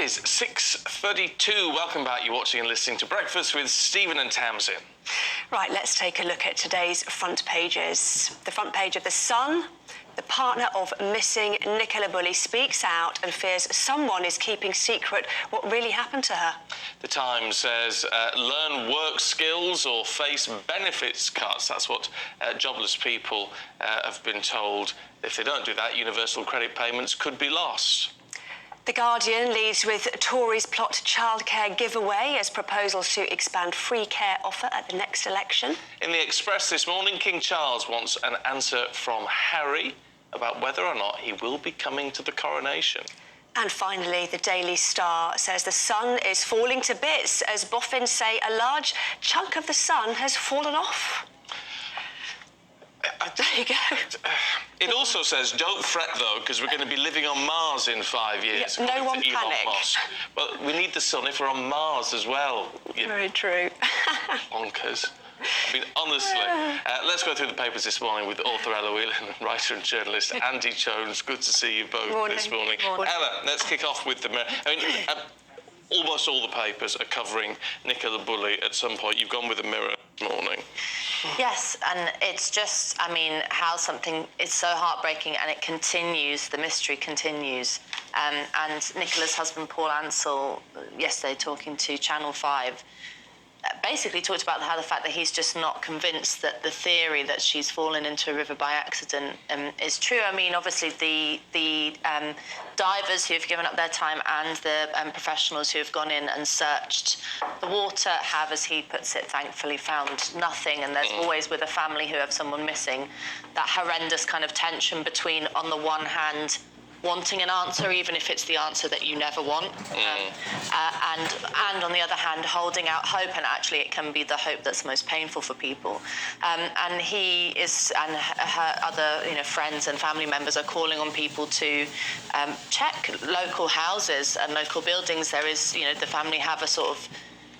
is 6:32. Welcome back. You're watching and listening to Breakfast with Stephen and Tamsin. Right, let's take a look at today's front pages. The front page of The Sun. The partner of missing Nicola Bulley speaks out and fears someone is keeping secret what really happened to her. The Times says, learn work skills or face benefits cuts. That's what jobless people have been told. If they don't do that, universal credit payments could be lost. The Guardian leads with Tories plot childcare giveaway as proposals to expand free care offer at the next election. In the Express this morning, King Charles wants an answer from Harry about whether or not he will be coming to the coronation. And finally, the Daily Star says the sun is falling to bits as boffins say a large chunk of the sun has fallen off. There you go. It also says, don't fret, though, because we're going to be living on Mars in 5 years. Yeah, no one panic. Well, we need the sun if we're on Mars as well. Very true. Bonkers. I mean, honestly. Let's go through the papers this morning with author Ella Whelan and writer and journalist Andy Jones. Good to see you both this morning. Ella, let's kick off with the... almost all the papers are covering Nicola Bulley at some point. You've gone with the Mirror this morning. Yes, and it's just, I mean, how something is so heartbreaking and it continues, the mystery continues. And Nicola's husband, Paul Ansell, yesterday talking to Channel 5, basically talked about how the fact that he's just not convinced that the theory that she's fallen into a river by accident is true. I mean, obviously the divers who have given up their time and the professionals who have gone in and searched the water have, as he puts it, thankfully found nothing. And there's always, with a family who have someone missing, that horrendous kind of tension between, on the one hand, wanting an answer, even if it's the answer that you never want, and on the other hand, holding out hope, and actually it can be the hope that's most painful for people. And he is, and her other, friends and family members are calling on people to check local houses and local buildings. There is, the family have a sort of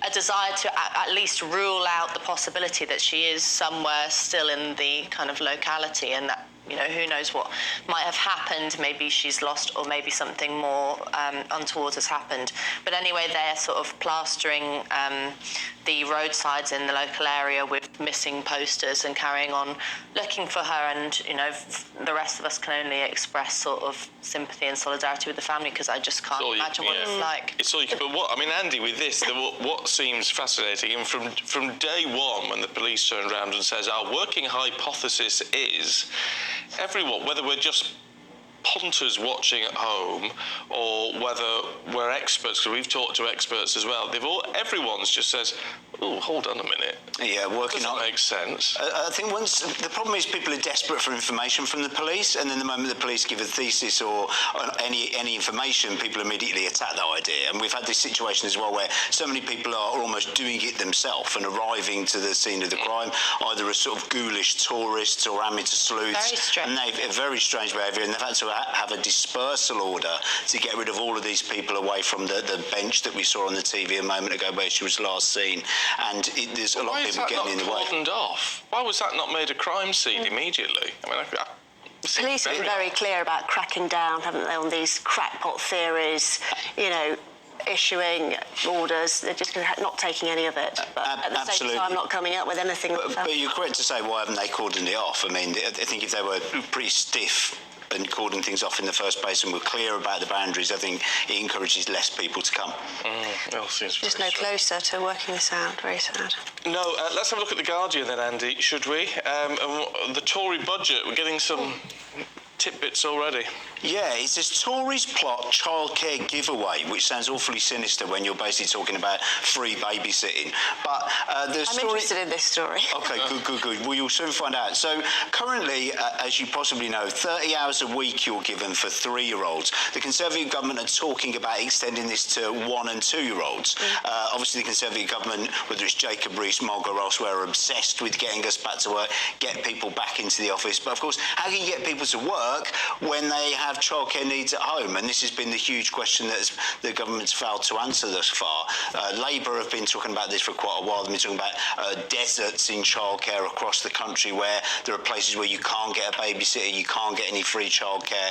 a desire to at least rule out the possibility that she is somewhere still in the kind of locality, and that, who knows what might have happened. Maybe she's lost, or maybe something more untoward has happened. But anyway, they're sort of plastering the roadsides in the local area with missing posters and carrying on looking for her. And, the rest of us can only express sort of sympathy and solidarity with the family, because I just can't imagine what it's like. It's all you can, but Andy, with this, what seems fascinating, and from day one, when the police turned around and says, our working hypothesis is everyone, whether we're just punters watching at home or whether we're experts, because we've talked to experts as well, everyone's just says, oh, hold on a minute. Yeah, working on makes sense. I think the problem is people are desperate for information from the police, and then the moment the police give a thesis or any information, people immediately attack that idea. And we've had this situation as well where so many people are almost doing it themselves and arriving to the scene of the crime, either as sort of ghoulish tourists or amateur sleuths. Very strange. And they've a very strange behaviour, and they've had to have a dispersal order to get rid of all of these people away from the bench that we saw on the TV a moment ago where she was last seen. And there's a lot of people getting in the way. Why is that not cordoned off? Why was that not made a crime scene immediately? I mean, Police have been very clear about cracking down, haven't they, on these crackpot theories, issuing orders. They're just not taking any of it. But at the same time, not coming up with anything. But you're correct to say, why haven't they cordoned it off? I mean, I think if they were pretty stiff and cordon things off in the first place and were clear about the boundaries, I think it encourages less people to come. Just no closer to working this out. Very sad. No, let's have a look at The Guardian then, Andy, should we? The Tory budget, we're getting some tidbits already. Yeah, it says Tories plot childcare giveaway, which sounds awfully sinister when you're basically talking about free babysitting. But I'm interested in this story. Okay, good. Well, you'll soon find out. So currently, as you possibly know, 30 hours a week you're given for 3-year-olds. The Conservative government are talking about extending this to 1 and 2-year-olds. Obviously, the Conservative government, whether it's Jacob Rees, Margot elsewhere, are obsessed with getting us back to work, get people back into the office. But of course, how can you get people to work work when they have childcare needs at home? And this has been the huge question that the government's failed to answer thus far. Labour have been talking about this for quite a while. They've been talking about deserts in childcare across the country where there are places where you can't get a babysitter, you can't get any free childcare.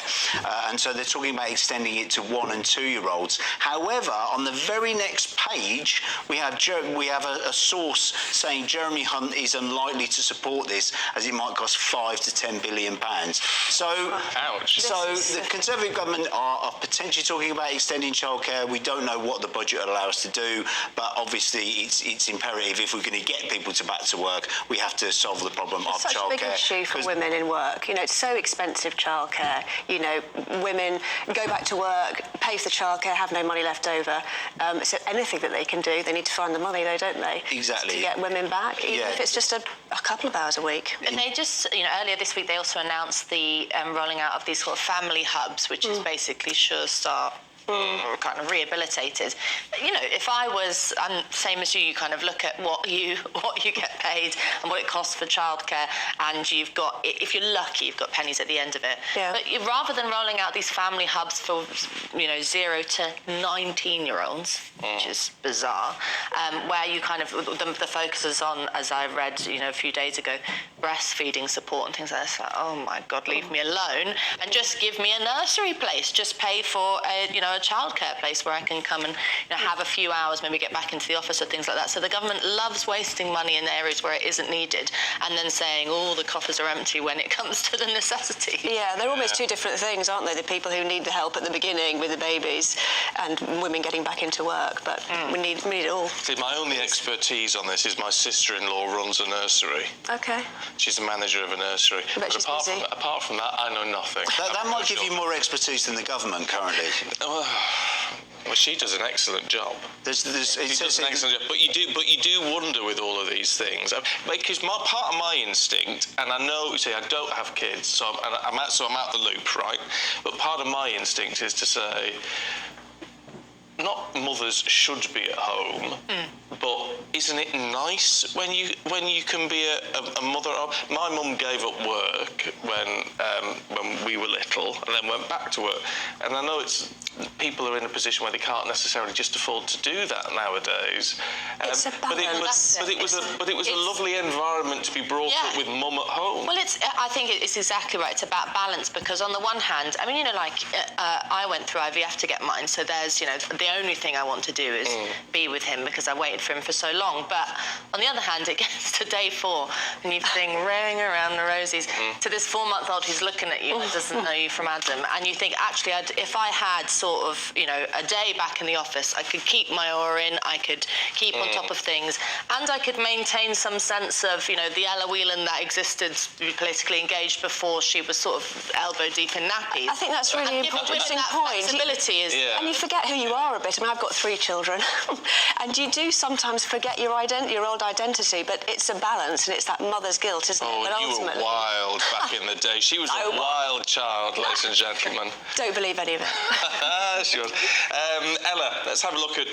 And so they're talking about extending it to 1- and 2-year-olds. However, on the very next page, we have a source saying Jeremy Hunt is unlikely to support this as it might cost £5 to £10 billion. So, ouch. So the Conservative government are potentially talking about extending childcare. We don't know what the budget will allow us to do, but obviously it's imperative if we're going to get people back to work, we have to solve the problem of Such childcare. a big issue for women in work. You know, it's so expensive, childcare. You know, women go back to work, pay for the childcare, have no money left over. So anything that they can do, they need to find the money, though, don't they? Exactly. To get women back, even if it's just a couple of hours a week. And they just, earlier this week, they also announced the rolling out of these sort of family hubs, which is basically Sure Start kind of rehabilitated. If I was, same as you kind of look at what you get paid and what it costs for childcare, and you've got, if you're lucky, you've got pennies at the end of it. Yeah. But rather than rolling out these family hubs for 0 to 19-year-olds, which is bizarre, where you kind of the focus is on, as I read a few days ago, breastfeeding support and things like that. Like, oh my God, leave me alone and just give me a nursery place. Just pay for a childcare place where I can come and have a few hours, maybe get back into the office or things like that. So the government loves wasting money in areas where it isn't needed and then saying, oh, the coffers are empty when it comes to the necessity. Yeah, they're almost two different things, aren't they? The people who need the help at the beginning with the babies and women getting back into work, but we need it all. See, my only expertise on this is my sister-in-law runs a nursery. Okay. She's the manager of a nursery. But apart from that, I know nothing. That might give you more expertise than the government currently. Well, she does an excellent job. She does an excellent job. But you do wonder with all of these things, because part of my instinct, and I know, see, I don't have kids, so I'm out the loop, right? But part of my instinct is to say, not mothers should be at home, but isn't it nice when you can be a mother? My mum gave up work when we were little and then went back to work, and I know people are in a position where they can't necessarily just afford to do that nowadays. It's a balance. But it was a lovely environment to be brought up with mum at home. Well, I think it's exactly right. It's about balance, because on the one hand, I mean, I went through IVF to get mine, so there's, the only thing I want to do is be with him because I waited for him for so long. But on the other hand, it gets to day 4 and you've been ring around the rosies to this 4-month-old who's looking at you and doesn't know you from Adam, and you think, actually, if I had sort of, a day back in the office, I could keep my oar in, I could keep on top of things, and I could maintain some sense of, the Ella Whelan that existed politically engaged before she was sort of elbow deep in nappies. I think that's really interesting point. Flexibility is, and you forget who you are a bit. I mean, I've got 3 children, and you do sometimes forget your old identity, but it's a balance, and it's that mother's guilt, isn't it? But you were wild back in the day. She was a wild child, ladies and gentlemen. Don't believe any of it. Sure. Ella, let's have a look at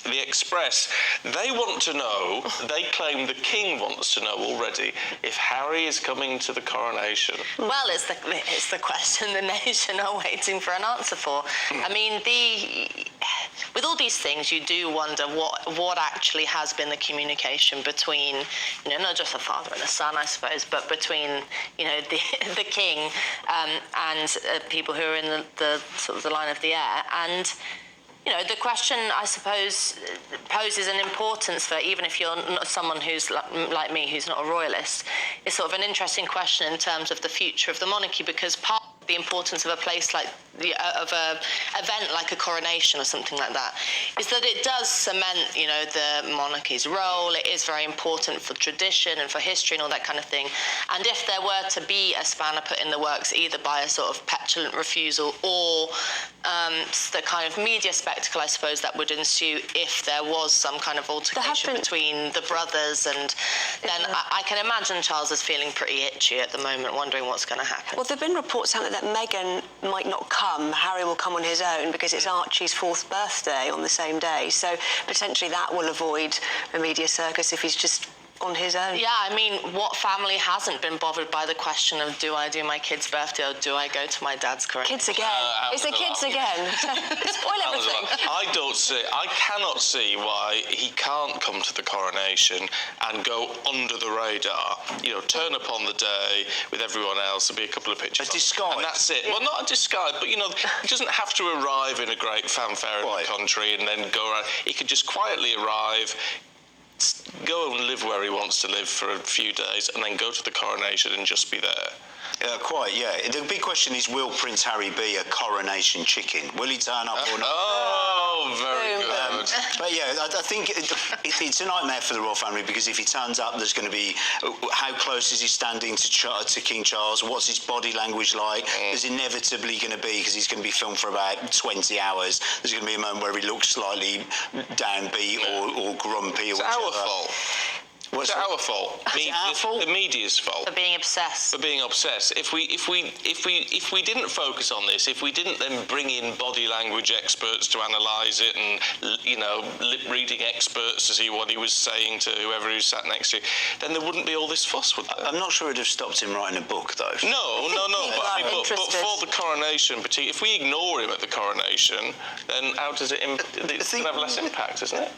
the Express. They want to know, they claim the King wants to know already, if Harry is coming to the coronation. Well, it's the question the nation are waiting for an answer for. I mean, with all these things, you do wonder what actually has been the communication between, not just a father and a son, I suppose, but between, the King and people who are in the sort of the line of the air. And the question, I suppose, poses an importance for, even if you're not someone who's like me, who's not a royalist, it's sort of an interesting question in terms of the future of the monarchy, because part of the importance of a place like of a event like a coronation or something like that is that it does cement, the monarchy's role. It is very important for tradition and for history and all that kind of thing. And if there were to be a spanner put in the works, either by a sort of petulant refusal or the kind of media spectacle, I suppose, that would ensue if there was some kind of altercation between the brothers, and then I can imagine Charles is feeling pretty itchy at the moment, wondering what's going to happen. Well, there have been reports out that Meghan might not come. Harry will come on his own because it's Archie's 4th birthday on the same day. So potentially that will avoid a media circus if he's just on his own. Yeah, I mean, what family hasn't been bothered by the question of do I do my kid's birthday or do I go to my dad's coronation? Kids again. It's the kids again. Spoil everything. I cannot see why he can't come to the coronation and go under the radar. You know, turn up on the day with everyone else. There'll be a couple of pictures. A disguise. And that's it. Yeah. Well, not a disguise, but, you know, he doesn't have to arrive in a great fanfare in the country and then go around. He could just quietly arrive, go and live where he wants to live for a few days, and then go to the coronation and just be there. Quite, yeah. The big question is, will Prince Harry be a coronation chicken? Will he turn up or not? Oh, very good. But yeah, I think it's a nightmare for the royal family, because if he turns up, there's going to be, how close is he standing to King Charles? What's his body language like? There's inevitably going to be, because he's going to be filmed for about 20 hours, there's going to be a moment where he looks slightly downbeat or grumpy or whatever. It's our fault. It's our fault. The media's fault. For being obsessed. For being obsessed. If we didn't focus on this, if we didn't then bring in body language experts to analyse it, and, you know, lip reading experts to see what he was saying to whoever he sat next to, then there wouldn't be all this fuss, would there? I'm not sure it'd have stopped him writing a book, though. No. But for the coronation, particularly, if we ignore him at the coronation, then how does it? It's going to have less impact, isn't it?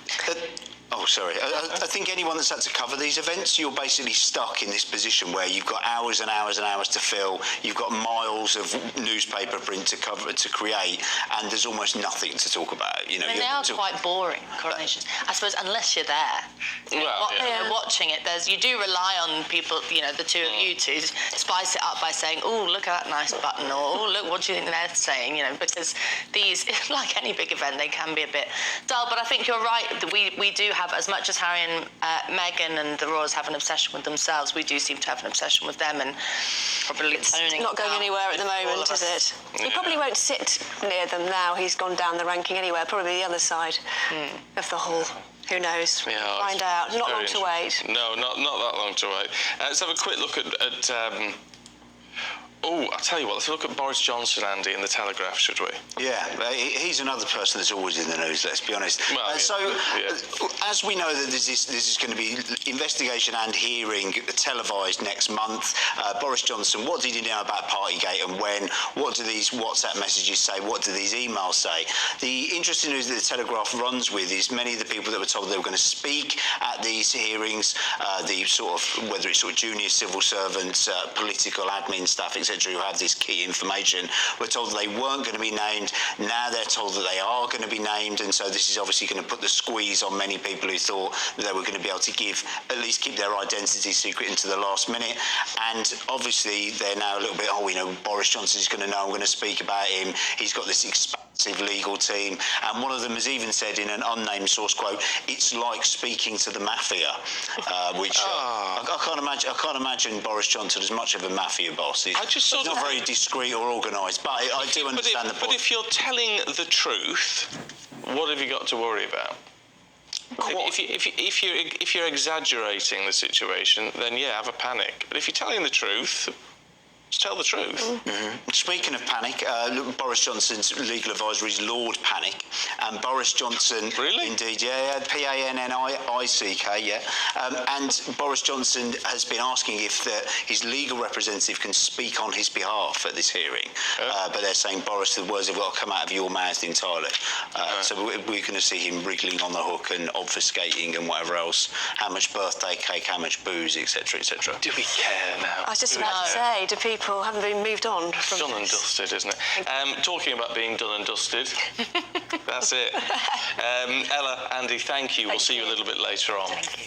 Oh, sorry. I think anyone that's had to cover these events, you're basically stuck in this position where you've got hours and hours and hours to fill, you've got miles of newspaper print to cover, to create, and there's almost nothing to talk about. You know, they are quite boring, coronations. I suppose, unless you're there. You're watching it. You do rely on people, you know, the two of you to spice it up by saying, oh, look at that nice button, or oh, look, what do you think they're saying, you know, because these, like any big event, they can be a bit dull. But I think you're right. We do have, as much as Harry and Meghan and the royals have an obsession with themselves, we do seem to have an obsession with them, and probably it's not going anywhere at the moment, is it? He probably won't sit near them now. He's gone down the ranking anywhere, probably the other side of the hall. Who knows? Yeah, find out. Not long to wait. No, not that long to wait. Let's have a quick look at I'll tell you what, let's look at Boris Johnson, Andy, in the Telegraph, should we? Yeah, he's another person that's always in the news, let's be honest. Well, as we know that this is going to be investigation and hearing televised next month, Boris Johnson, what did he know about Partygate and when? What do these WhatsApp messages say? What do these emails say? The interesting news that the Telegraph runs with is many of the people that were told they were going to speak at these hearings, the sort of, whether it's sort of junior civil servants, political admin staff, etc., who have this key information, were told that they weren't going to be named. Now they're told that they are going to be named, and so this is obviously going to put the squeeze on many people who thought that they were going to be able to keep their identity secret into the last minute. And obviously they're now a little bit, Boris Johnson's going to know I'm going to speak about him. He's got this expansive legal team, and one of them has even said in an unnamed source quote, "It's like speaking to the mafia," which I can't imagine Boris Johnson as much of a mafia boss. He's not very discreet or organised, but I do understand the point. But if you're telling the truth, what have you got to worry about? If you're exaggerating the situation, then yeah, have a panic. But if you're telling the truth, just tell the truth. Speaking of panic, Boris Johnson's legal advisor is Lord Panic, and Boris Johnson... Really? Indeed, yeah, P-A-N-N-I-C-K, yeah. And Boris Johnson has been asking if his legal representative can speak on his behalf at this hearing. But they're saying, Boris, the words have got to come out of your mouth entirely. So we're going to see him wriggling on the hook and obfuscating and whatever else. How much birthday cake, how much booze, etc., etc. Do we care now? I was just about to say, do people haven't been moved on from done and dusted, isn't it? Talking about being done and dusted, that's it. Ella, Andy, thank you. We'll see you a little bit later on. Thank you.